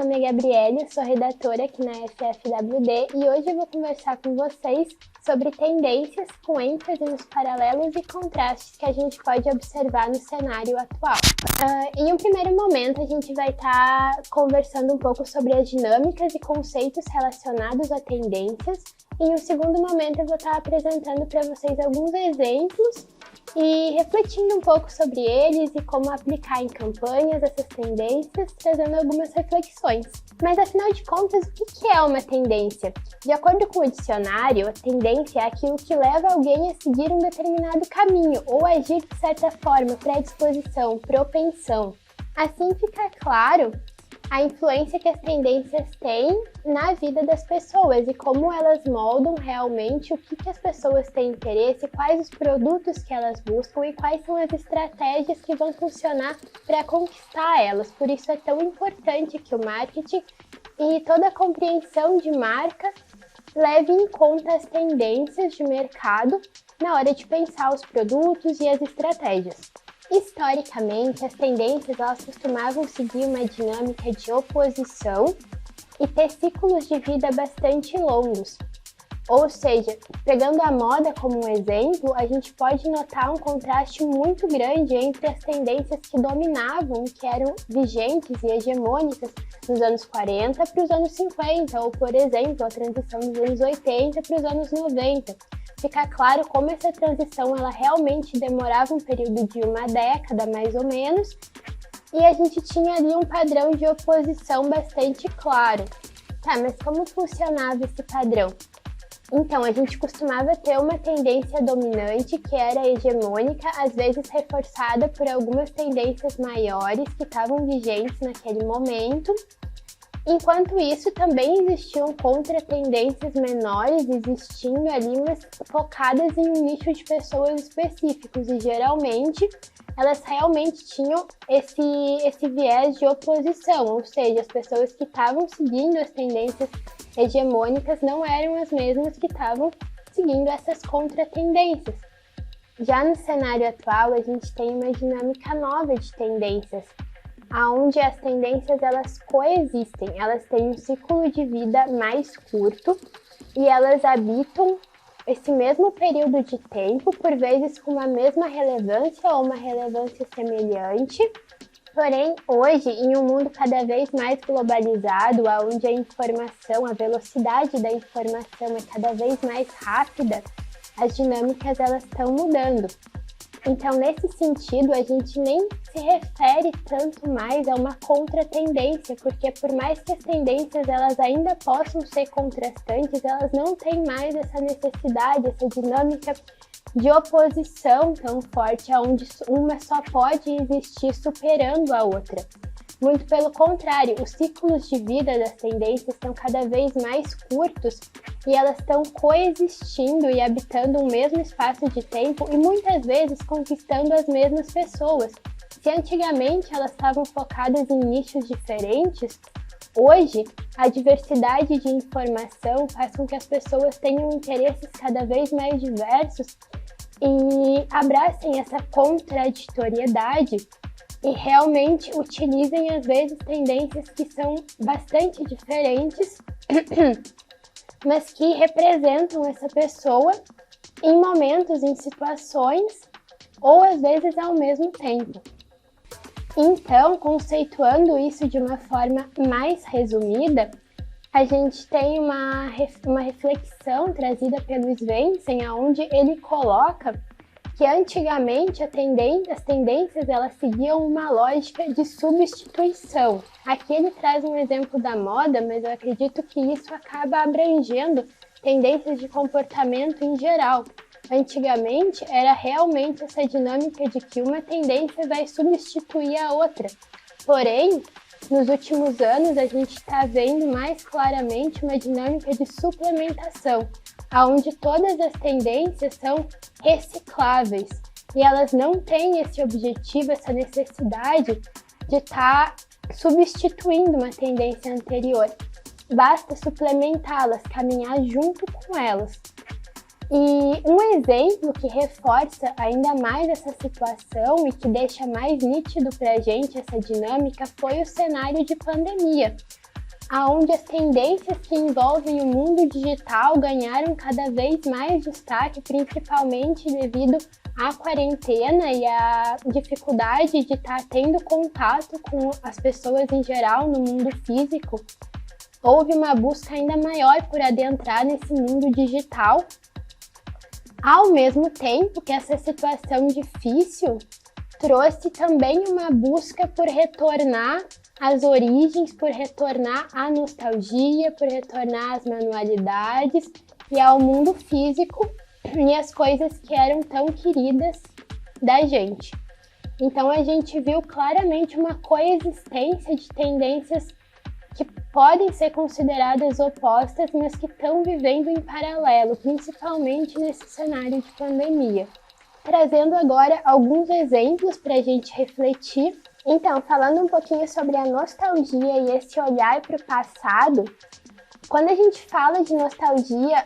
nome é Gabriele, sou redatora aqui na FFWD e hoje eu vou conversar com vocês sobre tendências com ênfase nos paralelos e contrastes que a gente pode observar no cenário atual. Em um primeiro momento, a gente vai estar conversando um pouco sobre as dinâmicas e conceitos relacionados a tendências. Em um segundo momento, eu vou estar apresentando para vocês alguns exemplos e refletindo um pouco sobre eles e como aplicar em campanhas essas tendências, trazendo algumas reflexões. Mas afinal de contas, o que é uma tendência? De acordo com o dicionário, a tendência é aquilo que leva alguém a seguir um determinado caminho ou agir de certa forma, predisposição, propensão. Assim fica claro a influência que as tendências têm na vida das pessoas e como elas moldam realmente o que as pessoas têm interesse, quais os produtos que elas buscam e quais são as estratégias que vão funcionar para conquistar elas. Por isso é tão importante que o marketing e toda a compreensão de marca leve em conta as tendências de mercado na hora de pensar os produtos e as estratégias. Historicamente, as tendências elas costumavam seguir uma dinâmica de oposição e ter ciclos de vida bastante longos. Ou seja, pegando a moda como um exemplo, a gente pode notar um contraste muito grande entre as tendências que dominavam, que eram vigentes e hegemônicas nos anos 40 para os anos 50, ou, por exemplo, a transição dos anos 80 para os anos 90. Fica claro como essa transição ela realmente demorava um período de uma década, mais ou menos, e a gente tinha ali um padrão de oposição bastante claro. Tá, mas como funcionava esse padrão? Então, a gente costumava ter uma tendência dominante que era hegemônica, às vezes reforçada por algumas tendências maiores que estavam vigentes naquele momento. Enquanto isso, também existiam contra-tendências menores, existindo ali, mas focadas em um nicho de pessoas específicos, e geralmente elas realmente tinham esse viés de oposição, ou seja, as pessoas que estavam seguindo as tendências hegemônicas não eram as mesmas que estavam seguindo essas contra-tendências. Já no cenário atual, a gente tem uma dinâmica nova de tendências, onde as tendências elas coexistem, elas têm um ciclo de vida mais curto e elas habitam esse mesmo período de tempo, por vezes com a mesma relevância ou uma relevância semelhante. Porém, hoje, em um mundo cada vez mais globalizado, onde a informação, a velocidade da informação é cada vez mais rápida, as dinâmicas elas estão mudando. Então, nesse sentido, a gente nem se refere tanto mais a uma contra-tendência, porque por mais que as tendências elas ainda possam ser contrastantes, elas não têm mais essa necessidade, essa dinâmica de oposição tão forte, onde uma só pode existir superando a outra. Muito pelo contrário, os ciclos de vida das tendências estão cada vez mais curtos e elas estão coexistindo e habitando um mesmo espaço de tempo e muitas vezes conquistando as mesmas pessoas. Se antigamente elas estavam focadas em nichos diferentes, hoje a diversidade de informação faz com que as pessoas tenham interesses cada vez mais diversos e abracem essa contraditoriedade e realmente utilizem, às vezes, tendências que são bastante diferentes, mas que representam essa pessoa em momentos, em situações, ou às vezes ao mesmo tempo. Então, conceituando isso de uma forma mais resumida, a gente tem uma reflexão trazida pelo Svensson, onde ele coloca que antigamente as tendências elas seguiam uma lógica de substituição. Aqui ele traz um exemplo da moda, mas eu acredito que isso acaba abrangendo tendências de comportamento em geral. Antigamente era realmente essa dinâmica de que uma tendência vai substituir a outra. Porém, nos últimos anos a gente está vendo mais claramente uma dinâmica de suplementação, onde todas as tendências são recicláveis e elas não têm esse objetivo, essa necessidade de estar substituindo uma tendência anterior. Basta suplementá-las, caminhar junto com elas. E um exemplo que reforça ainda mais essa situação e que deixa mais nítido para a gente essa dinâmica foi o cenário de pandemia, onde as tendências que envolvem o mundo digital ganharam cada vez mais destaque, principalmente devido à quarentena e à dificuldade de estar tendo contato com as pessoas em geral no mundo físico. Houve uma busca ainda maior por adentrar nesse mundo digital, ao mesmo tempo que essa situação difícil trouxe também uma busca por retornar às origens, por retornar à nostalgia, por retornar às manualidades e ao mundo físico e as coisas que eram tão queridas da gente. Então a gente viu claramente uma coexistência de tendências que podem ser consideradas opostas, mas que estão vivendo em paralelo, principalmente nesse cenário de pandemia. Trazendo agora alguns exemplos para a gente refletir. Então, falando um pouquinho sobre a nostalgia e esse olhar para o passado, quando a gente fala de nostalgia,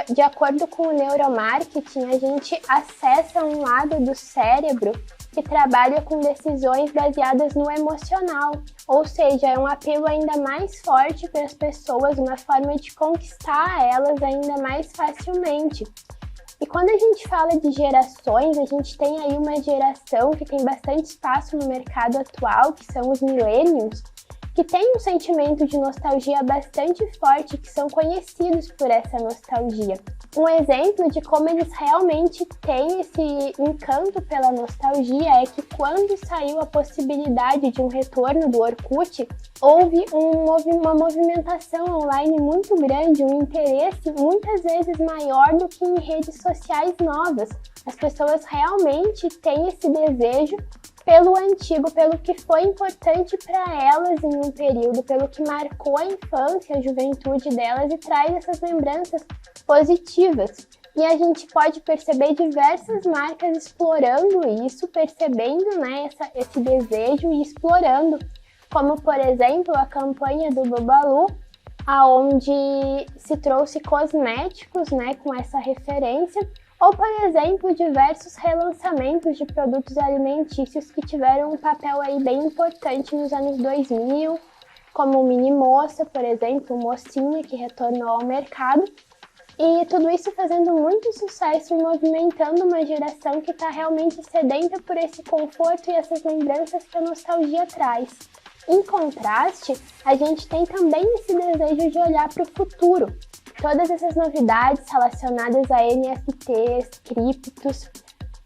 de acordo com o neuromarketing, a gente acessa um lado do cérebro que trabalha com decisões baseadas no emocional, ou seja, é um apelo ainda mais forte para as pessoas, uma forma de conquistar elas ainda mais facilmente. E quando a gente fala de gerações, a gente tem aí uma geração que tem bastante espaço no mercado atual, que são os millennials, que tem um sentimento de nostalgia bastante forte, que são conhecidos por essa nostalgia. Um exemplo de como eles realmente têm esse encanto pela nostalgia é que quando saiu a possibilidade de um retorno do Orkut, houve uma movimentação online muito grande, um interesse muitas vezes maior do que em redes sociais novas. As pessoas realmente têm esse desejo pelo antigo, pelo que foi importante para elas em um período, pelo que marcou a infância, a juventude delas e traz essas lembranças positivas. E a gente pode perceber diversas marcas explorando isso, percebendo, né, esse desejo e explorando, como por exemplo a campanha do Babalu, aonde se trouxe cosméticos, né, com essa referência, ou, por exemplo, diversos relançamentos de produtos alimentícios que tiveram um papel aí bem importante nos anos 2000, como o Mini Moça, por exemplo, o Mocinha, que retornou ao mercado. E tudo isso fazendo muito sucesso e movimentando uma geração que está realmente sedenta por esse conforto e essas lembranças que a nostalgia traz. Em contraste, a gente tem também esse desejo de olhar para o futuro. Todas essas novidades relacionadas a NFTs, criptos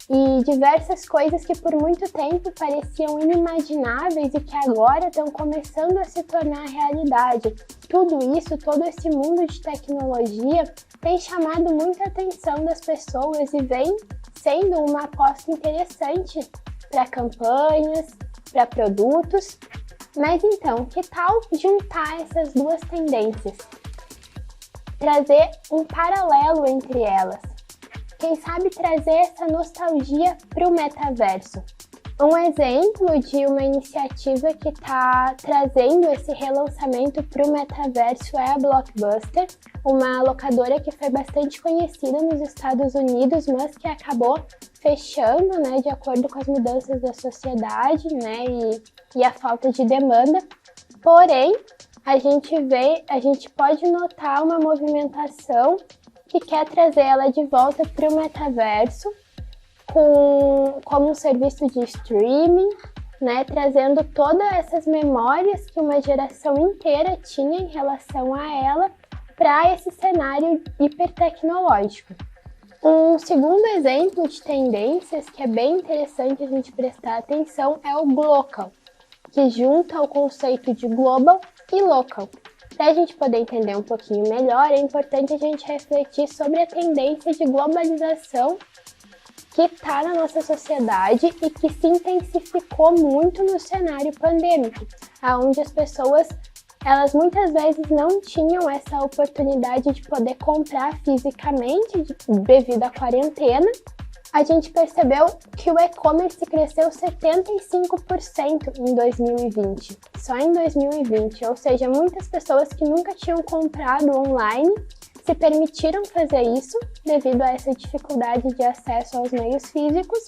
e diversas coisas que por muito tempo pareciam inimagináveis e que agora estão começando a se tornar realidade. Tudo isso, todo esse mundo de tecnologia tem chamado muita atenção das pessoas e vem sendo uma aposta interessante para campanhas, para produtos. Mas então, que tal juntar essas duas tendências? Trazer um paralelo entre elas. Quem sabe trazer essa nostalgia para o metaverso. Um exemplo de uma iniciativa que está trazendo esse relançamento para o metaverso é a Blockbuster, uma locadora que foi bastante conhecida nos Estados Unidos, mas que acabou fechando, né, de acordo com as mudanças da sociedade, né, e a falta de demanda. Porém, a gente pode notar uma movimentação que quer trazer ela de volta para o metaverso como um serviço de streaming, né, trazendo todas essas memórias que uma geração inteira tinha em relação a ela para esse cenário hipertecnológico. Um segundo exemplo de tendências que é bem interessante a gente prestar atenção é o Glocal, que junta o conceito de global e local. Para a gente poder entender um pouquinho melhor, é importante a gente refletir sobre a tendência de globalização que está na nossa sociedade e que se intensificou muito no cenário pandêmico, onde as pessoas, elas muitas vezes não tinham essa oportunidade de poder comprar fisicamente devido à quarentena. A gente percebeu que o e-commerce cresceu 75% em 2020, só em 2020, ou seja, muitas pessoas que nunca tinham comprado online se permitiram fazer isso devido a essa dificuldade de acesso aos meios físicos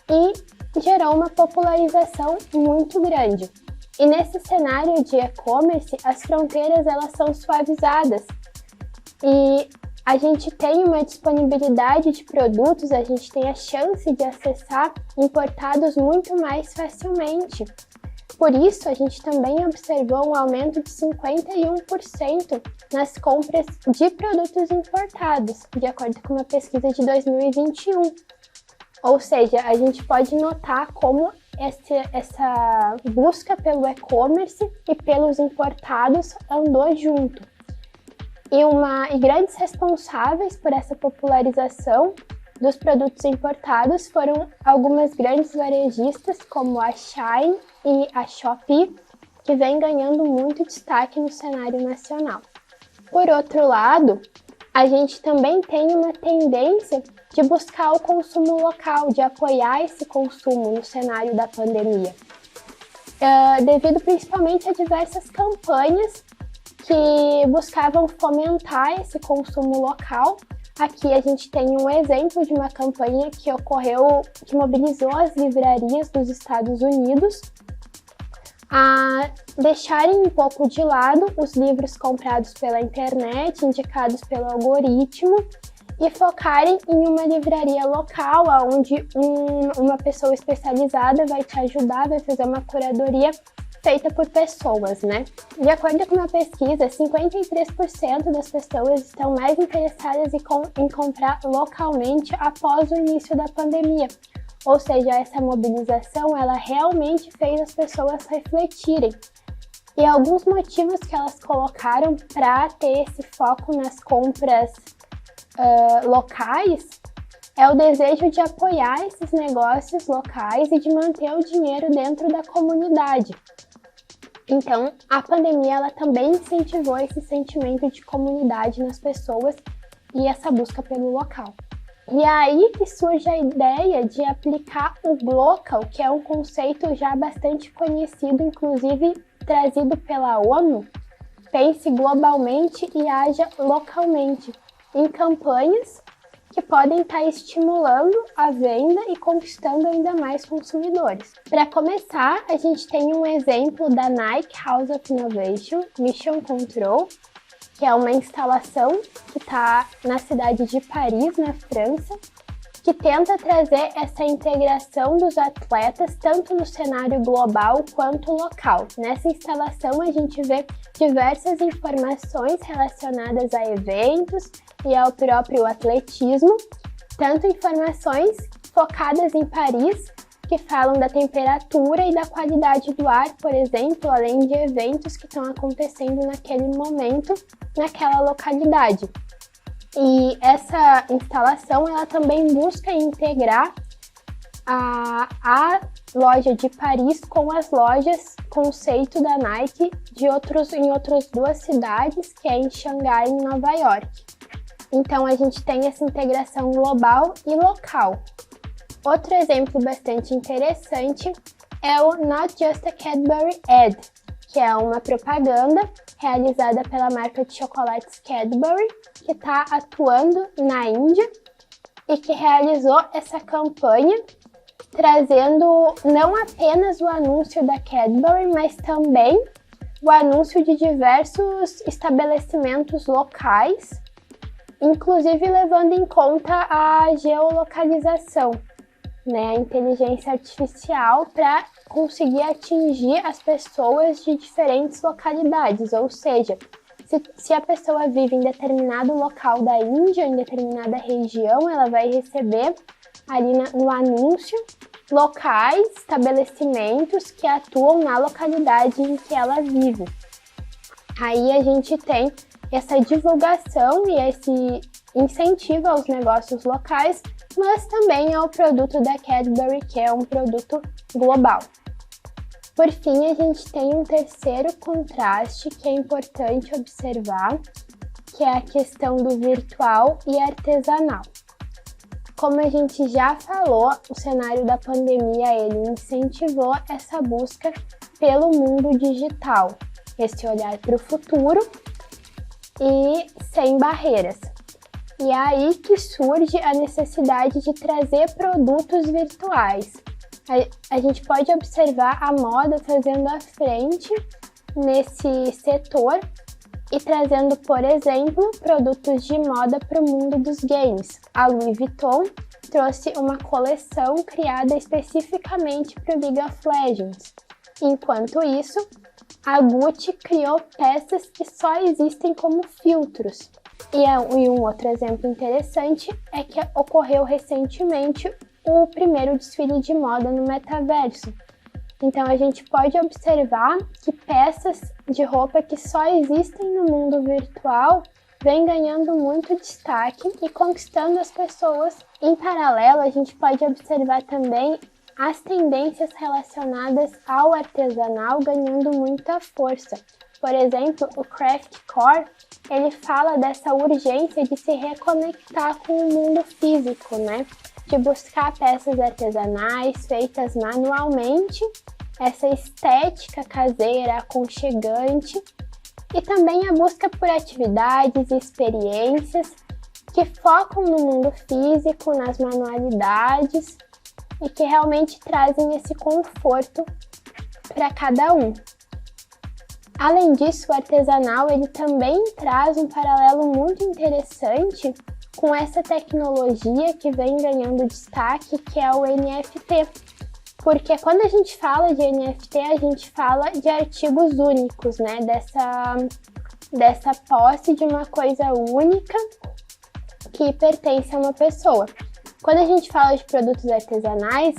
e gerou uma popularização muito grande. E nesse cenário de e-commerce, as fronteiras elas são suavizadas e a gente tem uma disponibilidade de produtos, a gente tem a chance de acessar importados muito mais facilmente. Por isso, a gente também observou um aumento de 51% nas compras de produtos importados, de acordo com uma pesquisa de 2021. Ou seja, a gente pode notar como essa busca pelo e-commerce e pelos importados andou junto. E grandes responsáveis por essa popularização dos produtos importados foram algumas grandes varejistas, como a Shein e a Shopee, que vem ganhando muito destaque no cenário nacional. Por outro lado, a gente também tem uma tendência de buscar o consumo local, de apoiar esse consumo no cenário da pandemia, devido principalmente a diversas campanhas que buscavam fomentar esse consumo local. Aqui a gente tem um exemplo de uma campanha que ocorreu, que mobilizou as livrarias dos Estados Unidos a deixarem um pouco de lado os livros comprados pela internet, indicados pelo algoritmo, e focarem em uma livraria local, onde uma pessoa especializada vai te ajudar, vai fazer uma curadoria feita por pessoas, né? De acordo com uma pesquisa, 53% das pessoas estão mais interessadas em comprar localmente após o início da pandemia. Ou seja, essa mobilização, ela realmente fez as pessoas refletirem. E alguns motivos que elas colocaram para ter esse foco nas compras locais é o desejo de apoiar esses negócios locais e de manter o dinheiro dentro da comunidade. Então, a pandemia ela também incentivou esse sentimento de comunidade nas pessoas e essa busca pelo local. E é aí que surge a ideia de aplicar o Glocal, que é um conceito já bastante conhecido, inclusive trazido pela ONU, pense globalmente e haja localmente, em campanhas que podem estar estimulando a venda e conquistando ainda mais consumidores. Para começar, a gente tem um exemplo da Nike House of Innovation, Mission Control, que é uma instalação que está na cidade de Paris, na França, que tenta trazer essa integração dos atletas tanto no cenário global quanto local. Nessa instalação, a gente vê diversas informações relacionadas a eventos e ao próprio atletismo, tanto informações focadas em Paris, que falam da temperatura e da qualidade do ar, por exemplo, além de eventos que estão acontecendo naquele momento, naquela localidade. E essa instalação, ela também busca integrar a loja de Paris com as lojas conceito da Nike em outras duas cidades, que é em Xangai e em Nova York. Então, a gente tem essa integração global e local. Outro exemplo bastante interessante é o Not Just a Cadbury Ad, que é uma propaganda realizada pela marca de chocolates Cadbury, que está atuando na Índia e que realizou essa campanha trazendo não apenas o anúncio da Cadbury, mas também o anúncio de diversos estabelecimentos locais, inclusive levando em conta a geolocalização, né, a inteligência artificial para conseguir atingir as pessoas de diferentes localidades, ou seja, se a pessoa vive em determinado local da Índia, em determinada região, ela vai receber ali no anúncio locais, estabelecimentos que atuam na localidade em que ela vive. Aí a gente tem essa divulgação e esse incentivo aos negócios locais, mas também ao produto da Cadbury, que é um produto global. Por fim, a gente tem um terceiro contraste que é importante observar, que é a questão do virtual e artesanal. Como a gente já falou, o cenário da pandemia ele incentivou essa busca pelo mundo digital, esse olhar para o futuro e sem barreiras. E é aí que surge a necessidade de trazer produtos virtuais, a gente pode observar a moda fazendo a frente nesse setor e trazendo, por exemplo, produtos de moda para o mundo dos games. A Louis Vuitton trouxe uma coleção criada especificamente para o League of Legends. Enquanto isso, a Gucci criou peças que só existem como filtros. E um outro exemplo interessante é que ocorreu recentemente o primeiro desfile de moda no metaverso. Então a gente pode observar que peças de roupa que só existem no mundo virtual vêm ganhando muito destaque e conquistando as pessoas. Em paralelo, a gente pode observar também as tendências relacionadas ao artesanal ganhando muita força. Por exemplo, o craftcore, ele fala dessa urgência de se reconectar com o mundo físico, né? De buscar peças artesanais feitas manualmente, essa estética caseira, aconchegante, e também a busca por atividades e experiências que focam no mundo físico, nas manualidades e que realmente trazem esse conforto para cada um. Além disso, o artesanal ele também traz um paralelo muito interessante com essa tecnologia que vem ganhando destaque, que é o NFT. Porque quando a gente fala de NFT, a gente fala de artigos únicos, né? Dessa posse de uma coisa única que pertence a uma pessoa. Quando a gente fala de produtos artesanais,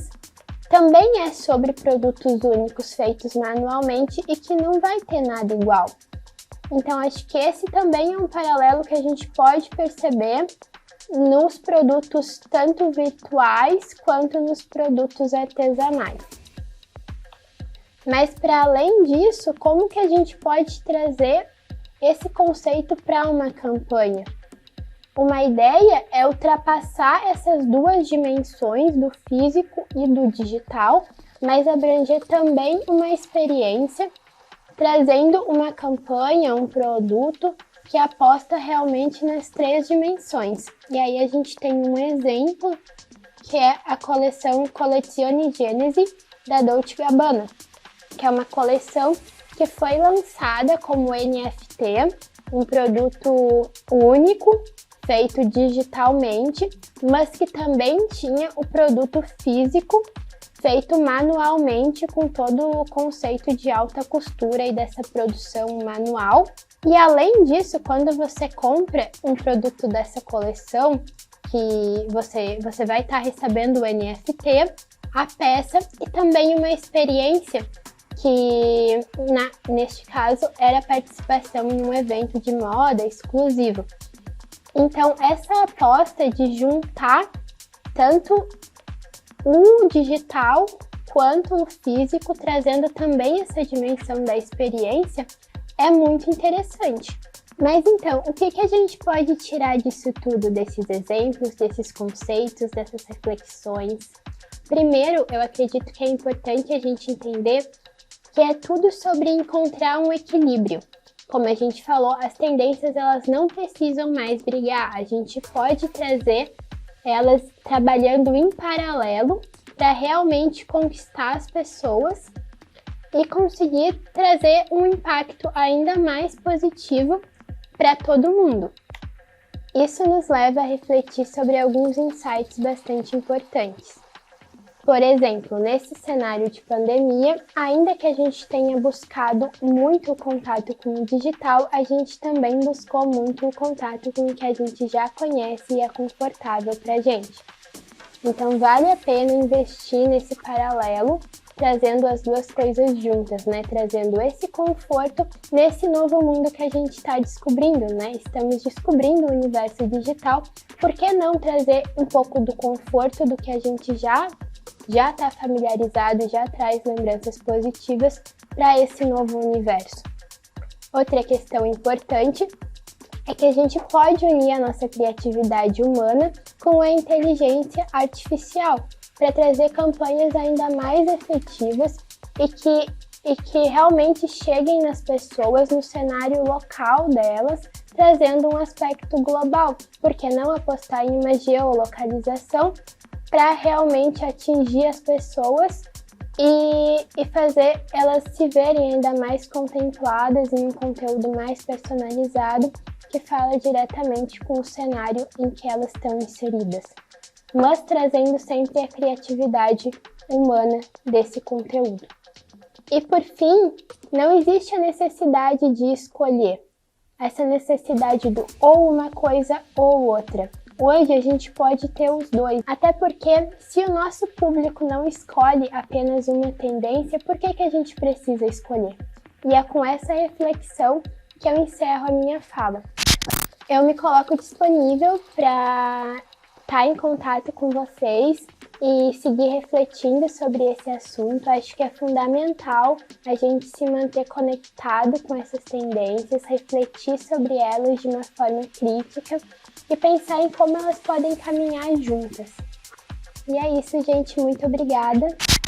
também é sobre produtos únicos feitos manualmente e que não vai ter nada igual. Então, acho que esse também é um paralelo que a gente pode perceber nos produtos tanto virtuais quanto nos produtos artesanais. Mas, para além disso, como que a gente pode trazer esse conceito para uma campanha? Uma ideia é ultrapassar essas duas dimensões do físico e do digital, mas abranger também uma experiência, trazendo uma campanha, um produto que aposta realmente nas três dimensões. E aí a gente tem um exemplo que é a coleção Collezione Genesi da Dolce & Gabbana, que é uma coleção que foi lançada como NFT, um produto único, feito digitalmente, mas que também tinha o produto físico feito manualmente com todo o conceito de alta costura e dessa produção manual. E além disso, quando você compra um produto dessa coleção, que você vai estar recebendo o NFT, a peça e também uma experiência que, neste caso, era participação em um evento de moda exclusivo. Então, essa aposta de juntar tanto o digital quanto o físico, trazendo também essa dimensão da experiência, é muito interessante. Mas então, o que a gente pode tirar disso tudo, desses exemplos, desses conceitos, dessas reflexões? Primeiro, eu acredito que é importante a gente entender que é tudo sobre encontrar um equilíbrio. Como a gente falou, as tendências elas não precisam mais brigar, a gente pode trazer elas trabalhando em paralelo para realmente conquistar as pessoas e conseguir trazer um impacto ainda mais positivo para todo mundo. Isso nos leva a refletir sobre alguns insights bastante importantes. Por exemplo, nesse cenário de pandemia, ainda que a gente tenha buscado muito o contato com o digital, a gente também buscou muito o contato com o que a gente já conhece e é confortável para a gente. Então, vale a pena investir nesse paralelo, trazendo as duas coisas juntas, né? Trazendo esse conforto nesse novo mundo que a gente está descobrindo, né? Estamos descobrindo o universo digital, por que não trazer um pouco do conforto do que a gente já está familiarizado e já traz lembranças positivas para esse novo universo. Outra questão importante é que a gente pode unir a nossa criatividade humana com a inteligência artificial para trazer campanhas ainda mais efetivas e que realmente cheguem nas pessoas no cenário local delas, trazendo um aspecto global. Por que não apostar em uma geolocalização para realmente atingir as pessoas e fazer elas se verem ainda mais contempladas em um conteúdo mais personalizado que fala diretamente com o cenário em que elas estão inseridas, mas trazendo sempre a criatividade humana desse conteúdo. E por fim, não existe a necessidade de escolher, essa necessidade do ou uma coisa ou outra. Hoje a gente pode ter os dois, até porque se o nosso público não escolhe apenas uma tendência, por que a gente precisa escolher? E é com essa reflexão que eu encerro a minha fala. Eu me coloco disponível para estar em contato com vocês e seguir refletindo sobre esse assunto. Acho que é fundamental a gente se manter conectado com essas tendências, refletir sobre elas de uma forma crítica e pensar em como elas podem caminhar juntas. E é isso, gente. Muito obrigada.